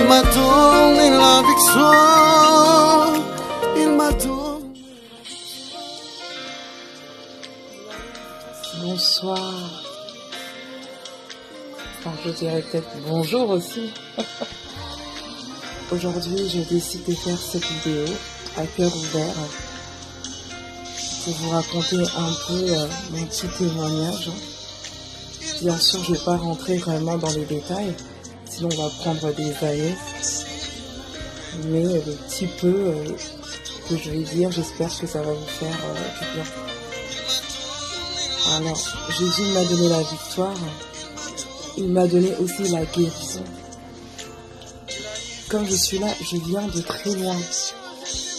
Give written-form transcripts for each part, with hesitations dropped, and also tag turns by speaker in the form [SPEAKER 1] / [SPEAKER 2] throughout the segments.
[SPEAKER 1] m'a donné la victoire. Il m'a donné...
[SPEAKER 2] Bonsoir. Enfin, je dirais peut-être bonjour aussi. Aujourd'hui, je décide de faire cette vidéo à cœur ouvert pour vous raconter un peu mon petit témoignage. Bien sûr, je ne vais pas rentrer vraiment dans les détails, sinon on va prendre des années. Mais le petit peu que je vais dire, j'espère que ça va vous faire du bien. Alors, Jésus m'a donné la victoire, il m'a donné aussi la guérison. Comme je suis là, je viens de très loin.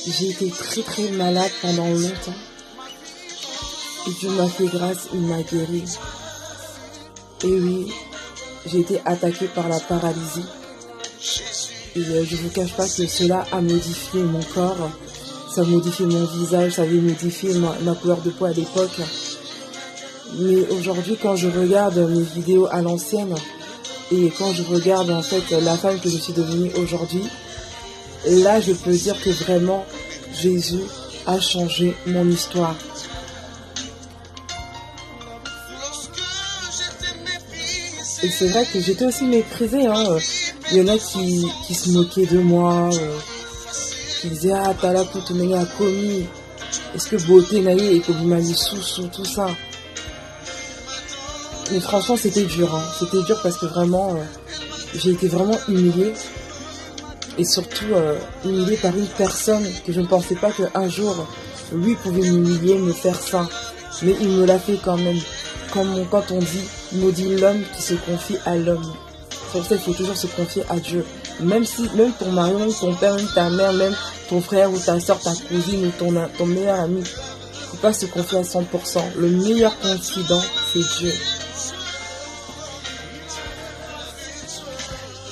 [SPEAKER 2] J'ai été très malade pendant longtemps. Et Dieu m'a fait grâce, il m'a guéri. Et oui, j'ai été attaquée par la paralysie. Et je ne vous cache pas que cela a modifié mon corps. Ça a modifié mon visage, ça avait modifié ma couleur de peau à l'époque. Mais aujourd'hui, quand je regarde mes vidéos à l'ancienne, et quand je regarde en fait la femme que je suis devenue aujourd'hui, là je peux dire que vraiment Jésus a changé mon histoire. Et c'est vrai que j'étais aussi méprisée, hein. Il y en a qui se moquaient de moi, qui disaient ah t'as la pour te mener à commis, est-ce que beauté naïe et que vous m'avez sous tout ça. Mais franchement c'était dur, hein. C'était dur parce que vraiment j'ai été vraiment humiliée. Et surtout humiliée par une personne que je ne pensais pas qu'un jour lui pouvait m'humilier, me faire ça. Mais il me l'a fait quand même. Quand on dit maudit l'homme qui se confie à l'homme. C'est pour ça qu'il faut toujours se confier à Dieu. Même ton mari, même ton père, même ta mère, même ton frère ou ta soeur, ta cousine ou ton meilleur ami. Il ne faut pas se confier à 100%. Le meilleur confident, c'est Dieu.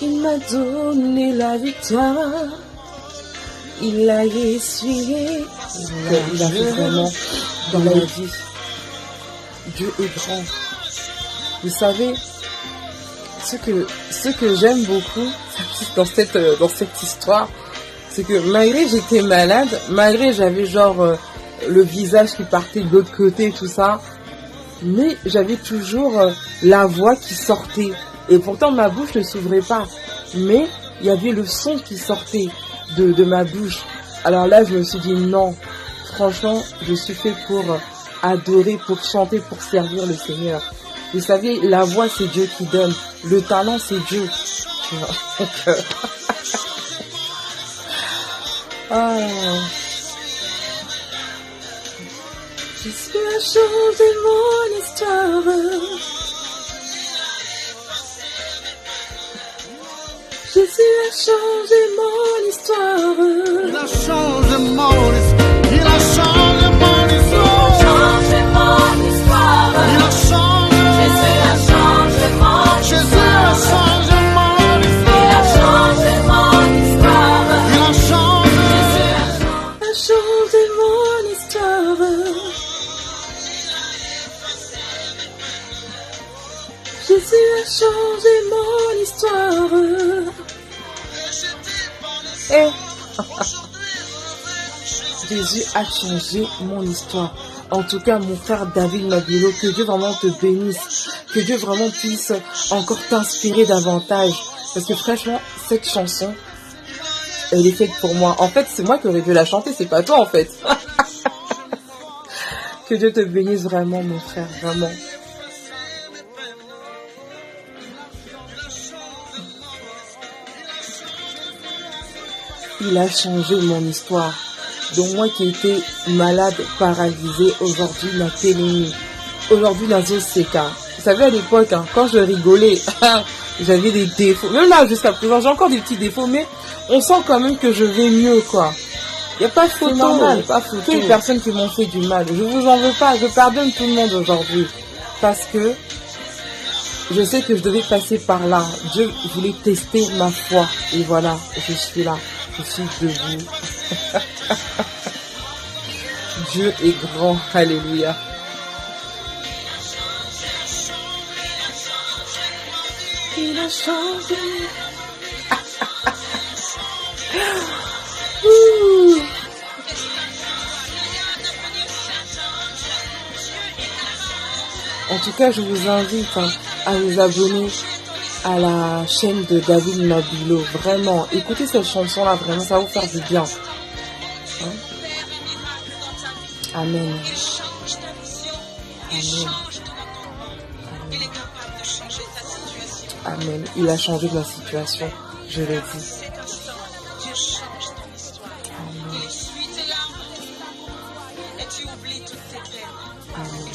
[SPEAKER 2] Il m'a donné la victoire, il l'a essuyé, il a fait vraiment dans la vie. Dieu est grand. Vous savez, ce que j'aime beaucoup dans cette histoire, c'est que malgré j'étais malade, malgré j'avais genre le visage qui partait de l'autre côté, tout ça, mais j'avais toujours la voix qui sortait. Et pourtant, ma bouche ne s'ouvrait pas. Mais il y avait le son qui sortait de ma bouche. Alors là, je me suis dit non. Franchement, je suis fait pour adorer, pour chanter, pour servir le Seigneur. Vous savez, la voix, c'est Dieu qui donne. Le talent, c'est Dieu. Ah. Jésus a changé mon histoire. Jésus a changé mon histoire.
[SPEAKER 1] Il a changé mon histoire. Il a changé mon histoire.
[SPEAKER 3] Changé mon histoire.
[SPEAKER 1] Il a changé.
[SPEAKER 3] Jésus a changé mon
[SPEAKER 1] Jésus
[SPEAKER 3] histoire.
[SPEAKER 1] a changé mon
[SPEAKER 3] Il a
[SPEAKER 1] histoire.
[SPEAKER 3] changé mon histoire.
[SPEAKER 1] Il a changé.
[SPEAKER 3] Jésus
[SPEAKER 2] A changé mon histoire. Jésus a changé mon histoire. Et Jésus a changé mon histoire. En tout cas, mon frère David Mabilo, que Dieu vraiment te bénisse. Que Dieu vraiment puisse encore t'inspirer davantage. Parce que franchement, cette chanson, elle est faite pour moi. En fait, c'est moi qui aurais dû la chanter, c'est pas toi en fait. Que Dieu te bénisse vraiment, mon frère, vraiment. Il a changé mon histoire. Donc moi qui étais malade, paralysée, aujourd'hui la télémie. Aujourd'hui la Zoseka. Vous savez à l'époque, hein, quand je rigolais, j'avais des défauts. Même là jusqu'à présent, j'ai encore des petits défauts, mais on sent quand même que je vais mieux, quoi. Il n'y a pas de photo.
[SPEAKER 3] normal, pas photo.
[SPEAKER 2] Toutes les personnes qui m'ont fait du mal. Je vous en veux pas, je pardonne tout le monde aujourd'hui. Parce que je sais que je devais passer par là. Dieu voulait tester ma foi. Et voilà, je suis là. Je suis debout. Dieu est grand. Alléluia. Il a changé. Ouh. En tout cas, je vous invite à vous abonner à la chaîne de David Mabulo. Vraiment, écoutez cette chanson-là, vraiment, ça va vous faire du bien. Hein? Amen. Amen. Amen. Il a changé ma situation, je le dis. Amen. Amen.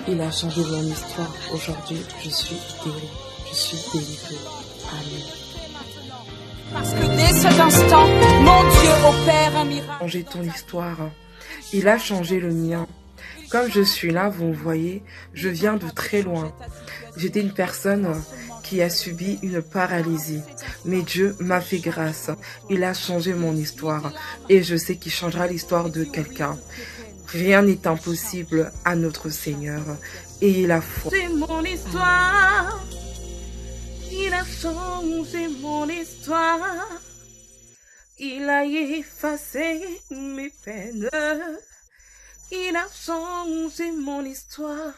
[SPEAKER 2] Il a changé mon histoire. Aujourd'hui, je suis guérie. Je suis délivrée. Amen.
[SPEAKER 3] Parce que dès cet instant, mon Dieu opère un miracle.
[SPEAKER 2] Changer ton histoire. Il a changé le mien. Comme je suis là, vous me voyez, je viens de très loin. J'étais une personne qui a subi une paralysie. Mais Dieu m'a fait grâce. Il a changé mon histoire. Et je sais qu'il changera l'histoire de quelqu'un. Rien n'est impossible à notre Seigneur. Et il a foi.
[SPEAKER 3] C'est mon histoire. Il a changé mon histoire. Il a effacé mes peines. Il a changé mon histoire.